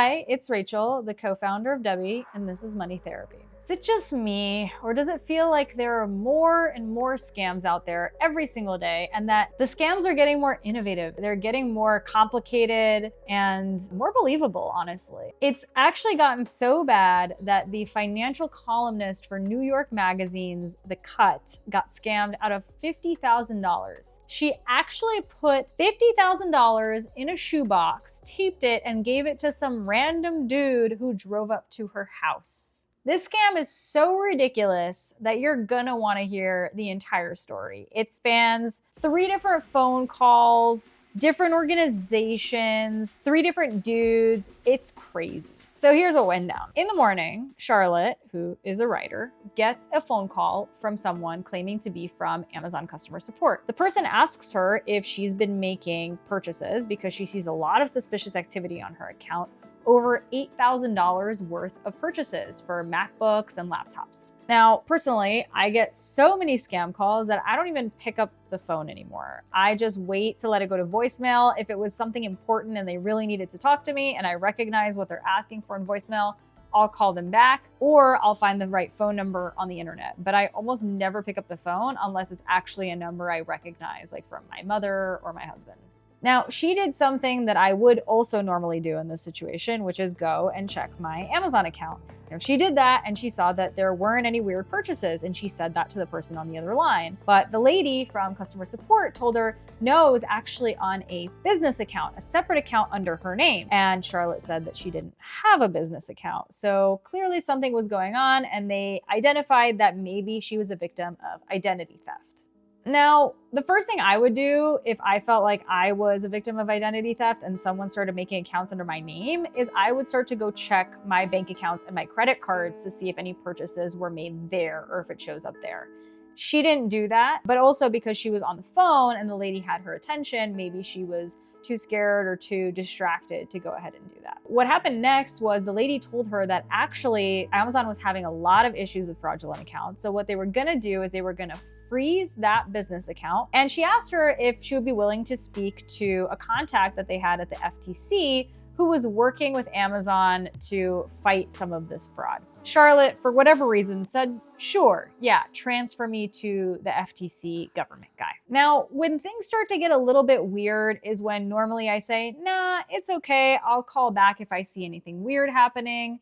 Hi, it's Rachel, the co-founder of Debbie, and this is Money Therapy. Is it just me, or does it feel like there are more and more scams out there every single day, and that the scams are getting more innovative? They're getting more complicated and more believable, honestly. It's actually gotten so bad that the financial columnist for New York Magazine's The Cut got scammed out of $50,000. She actually put $50,000 in a shoebox, taped it, and gave it to some random dude who drove up to her house. This scam is so ridiculous that you're gonna wanna hear the entire story. It spans 3 different phone calls, different organizations, 3 different dudes. It's crazy. So here's what went down. In the morning, Charlotte, who is a writer, gets a phone call from someone claiming to be from Amazon customer support. The person asks her if she's been making purchases because she sees a lot of suspicious activity on her account, over $8,000 worth of purchases for MacBooks and laptops. Now, personally, I get so many scam calls that I don't even pick up the phone anymore. I just wait to let it go to voicemail. If it was something important and they really needed to talk to me and I recognize what they're asking for in voicemail, I'll call them back, or I'll find the right phone number on the internet. But I almost never pick up the phone unless it's actually a number I recognize, like from my mother or my husband. Now, she did something that I would also normally do in this situation, which is go and check my Amazon account. Now, she did that and she saw that there weren't any weird purchases, and she said that to the person on the other line. But the lady from customer support told her, no, it was actually on a business account, a separate account under her name. And Charlotte said that she didn't have a business account. So clearly something was going on, and they identified that maybe she was a victim of identity theft. Now, the first thing I would do if I felt like I was a victim of identity theft and someone started making accounts under my name is I would start to go check my bank accounts and my credit cards to see if any purchases were made there or if it shows up there. She didn't do that, but also because she was on the phone and the lady had her attention, maybe she was too scared or too distracted to go ahead and do that. What happened next was the lady told her that actually Amazon was having a lot of issues with fraudulent accounts. So what they were gonna do is they were gonna freeze that business account. And she asked her if she would be willing to speak to a contact that they had at the FTC who was working with Amazon to fight some of this fraud. Charlotte, for whatever reason, said, sure, yeah, transfer me to the FTC government guy. Now, when things start to get a little bit weird is when normally I say, nah, it's okay, I'll call back if I see anything weird happening.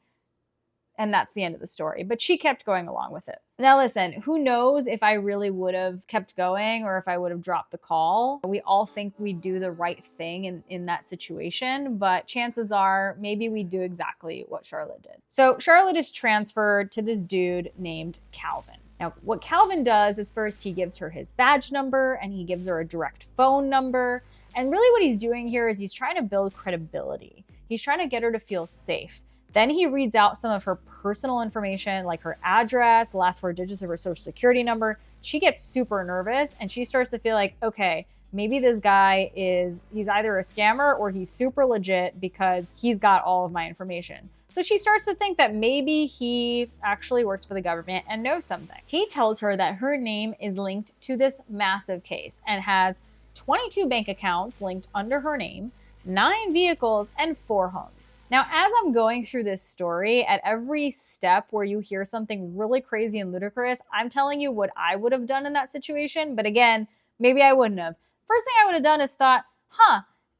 And that's the end of the story. But she kept going along with it. Now listen, who knows if I really would have kept going or if I would have dropped the call. We all think we do the right thing in that situation, but chances are maybe we do exactly what Charlotte did. So Charlotte is transferred to this dude named Calvin. Now, what Calvin does is first he gives her his badge number and he gives her a direct phone number. And really what he's doing here is he's trying to build credibility. He's trying to get her to feel safe. Then he reads out some of her personal information, like her address, the last 4 digits of her social security number. She gets super nervous and she starts to feel like, okay, maybe this guy he's either a scammer or he's super legit because he's got all of my information. So she starts to think that maybe he actually works for the government and knows something. He tells her that her name is linked to this massive case and has 22 bank accounts linked under her name, 9 vehicles, and 4 homes. Now, as I'm going through this story, at every step where you hear something really crazy and ludicrous, I'm telling you what I would have done in that situation. But again, maybe I wouldn't have. First thing I would have done is thought,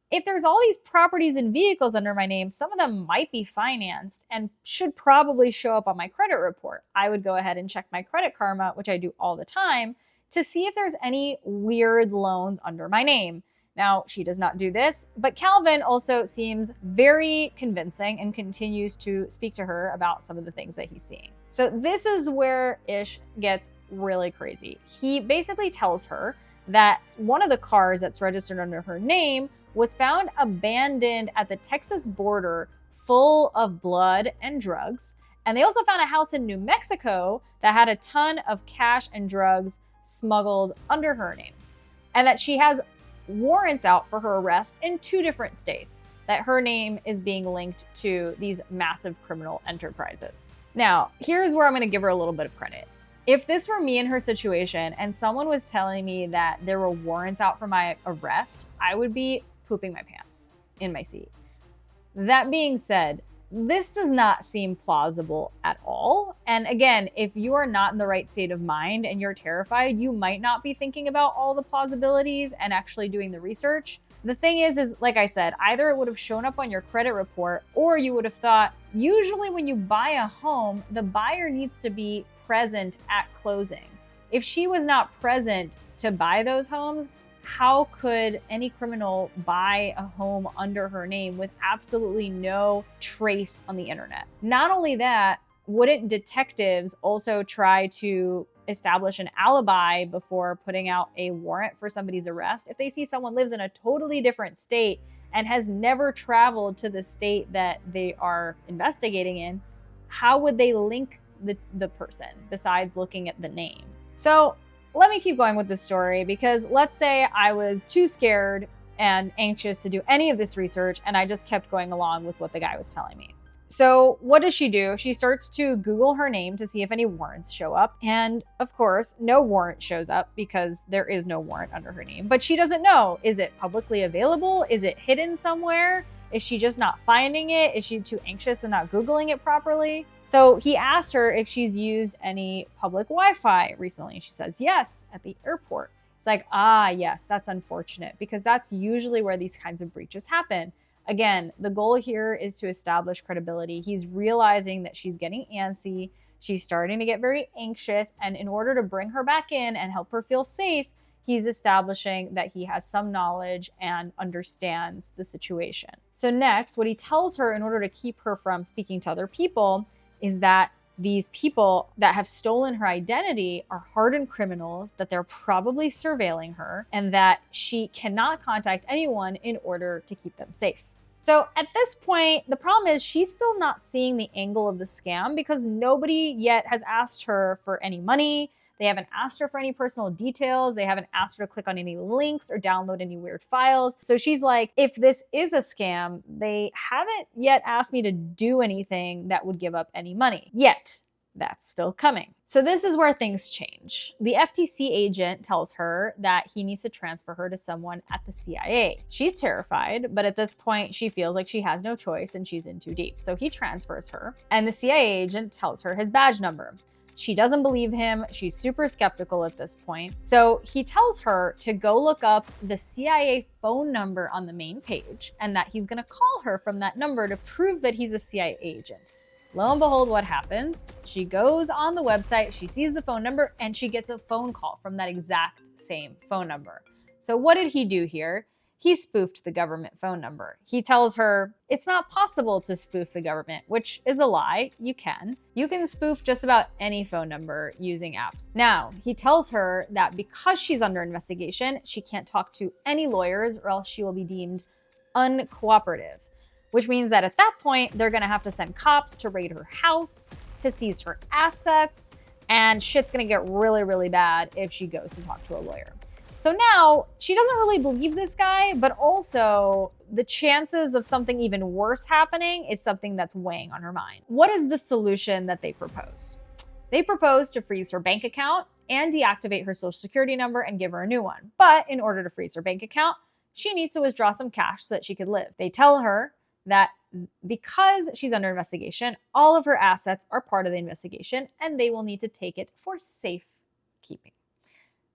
if there's all these properties and vehicles under my name, some of them might be financed and should probably show up on my credit report. I would go ahead and check my Credit Karma, which I do all the time, to see if there's any weird loans under my name. Now, she does not do this, but Calvin also seems very convincing and continues to speak to her about some of the things that he's seeing. So this is where Ish gets really crazy. He basically tells her that one of the cars that's registered under her name was found abandoned at the Texas border full of blood and drugs. And they also found a house in New Mexico that had a ton of cash and drugs smuggled under her name. And that she has warrants out for her arrest in 2 different states, that her name is being linked to these massive criminal enterprises. Now, here's where I'm going to give her a little bit of credit. If this were me in her situation and someone was telling me that there were warrants out for my arrest, I would be pooping my pants in my seat. That being said, This does not seem plausible at all. And again, if you are not in the right state of mind and you're terrified, you might not be thinking about all the plausibilities and actually doing the research. The thing is like I said, either it would have shown up on your credit report, or you would have thought, usually when you buy a home, the buyer needs to be present at closing. If she was not present to buy those homes, how could any criminal buy a home under her name with absolutely no trace on the internet? Not only that, wouldn't detectives also try to establish an alibi before putting out a warrant for somebody's arrest? If they see someone lives in a totally different state and has never traveled to the state that they are investigating in, how would they link the person besides looking at the name? So let me keep going with this story, because let's say I was too scared and anxious to do any of this research and I just kept going along with what the guy was telling me. So what does she do? She starts to Google her name to see if any warrants show up. And of course, no warrant shows up because there is no warrant under her name. But she doesn't know. Is it publicly available? Is it hidden somewhere? Is she just not finding it? Is she too anxious and not Googling it properly? So he asked her if she's used any public Wi-Fi recently. She says, yes, at the airport. It's like, yes, that's unfortunate, because that's usually where these kinds of breaches happen. Again, the goal here is to establish credibility. He's realizing that she's getting antsy. She's starting to get very anxious. And in order to bring her back in and help her feel safe, he's establishing that he has some knowledge and understands the situation. So next, what he tells her in order to keep her from speaking to other people is that these people that have stolen her identity are hardened criminals, that they're probably surveilling her, and that she cannot contact anyone in order to keep them safe. So at this point, the problem is she's still not seeing the angle of the scam, because nobody yet has asked her for any money. They haven't asked her for any personal details. They haven't asked her to click on any links or download any weird files. So she's like, if this is a scam, they haven't yet asked me to do anything that would give up any money. Yet, that's still coming. So this is where things change. The FTC agent tells her that he needs to transfer her to someone at the CIA. She's terrified, but at this point, she feels like she has no choice and she's in too deep. So he transfers her, and the CIA agent tells her his badge number. She doesn't believe him. She's super skeptical at this point. So he tells her to go look up the CIA phone number on the main page, and that he's gonna call her from that number to prove that he's a CIA agent. Lo and behold, what happens? She goes on the website, she sees the phone number, and she gets a phone call from that exact same phone number. So what did he do here? He spoofed the government phone number. He tells her it's not possible to spoof the government, which is a lie. You can. You can spoof just about any phone number using apps. Now, he tells her that because she's under investigation, she can't talk to any lawyers or else she will be deemed uncooperative, which means that at that point, they're gonna have to send cops to raid her house, to seize her assets, and shit's gonna get really, really bad if she goes to talk to a lawyer. So now she doesn't really believe this guy, but also the chances of something even worse happening is something that's weighing on her mind. What is the solution that they propose? They propose to freeze her bank account and deactivate her social security number and give her a new one. But in order to freeze her bank account, she needs to withdraw some cash so that she could live. They tell her that because she's under investigation, all of her assets are part of the investigation and they will need to take it for safekeeping.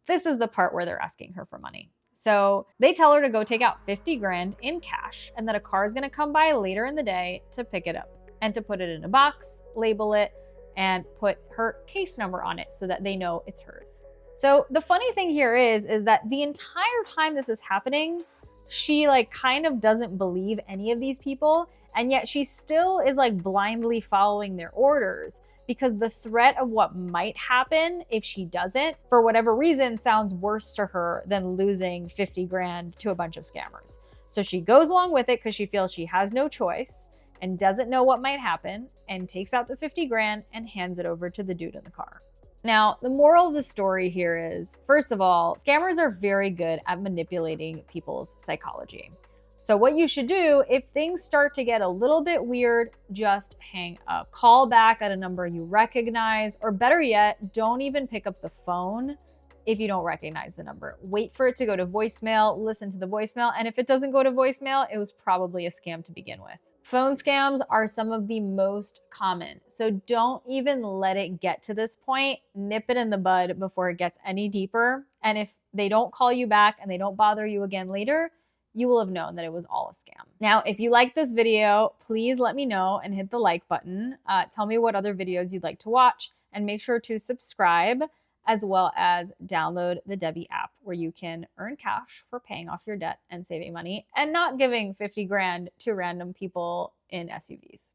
This is the part where they're asking her for money. So they tell her to go take out 50 grand in cash and that a car is gonna come by later in the day to pick it up and to put it in a box, label it, and put her case number on it so that they know it's hers. So the funny thing here is that the entire time this is happening, she kind of doesn't believe any of these people, and yet she still is blindly following their orders, because the threat of what might happen if she doesn't, for whatever reason, sounds worse to her than losing 50 grand to a bunch of scammers. So she goes along with it because she feels she has no choice and doesn't know what might happen, and takes out the 50 grand and hands it over to the dude in the car. Now, the moral of the story here is, first of all, scammers are very good at manipulating people's psychology. So what you should do, if things start to get a little bit weird, just hang up. Call back at a number you recognize, or better yet, don't even pick up the phone if you don't recognize the number. Wait for it to go to voicemail, listen to the voicemail, and if it doesn't go to voicemail, it was probably a scam to begin with. Phone scams are some of the most common, so don't even let it get to this point. Nip it in the bud before it gets any deeper. And if they don't call you back and they don't bother you again later, you will have known that it was all a scam. Now, if you like this video, please let me know and hit the like button. Tell me what other videos you'd like to watch, and make sure to subscribe, as well as download the Debbie app, where you can earn cash for paying off your debt and saving money and not giving 50 grand to random people in SUVs.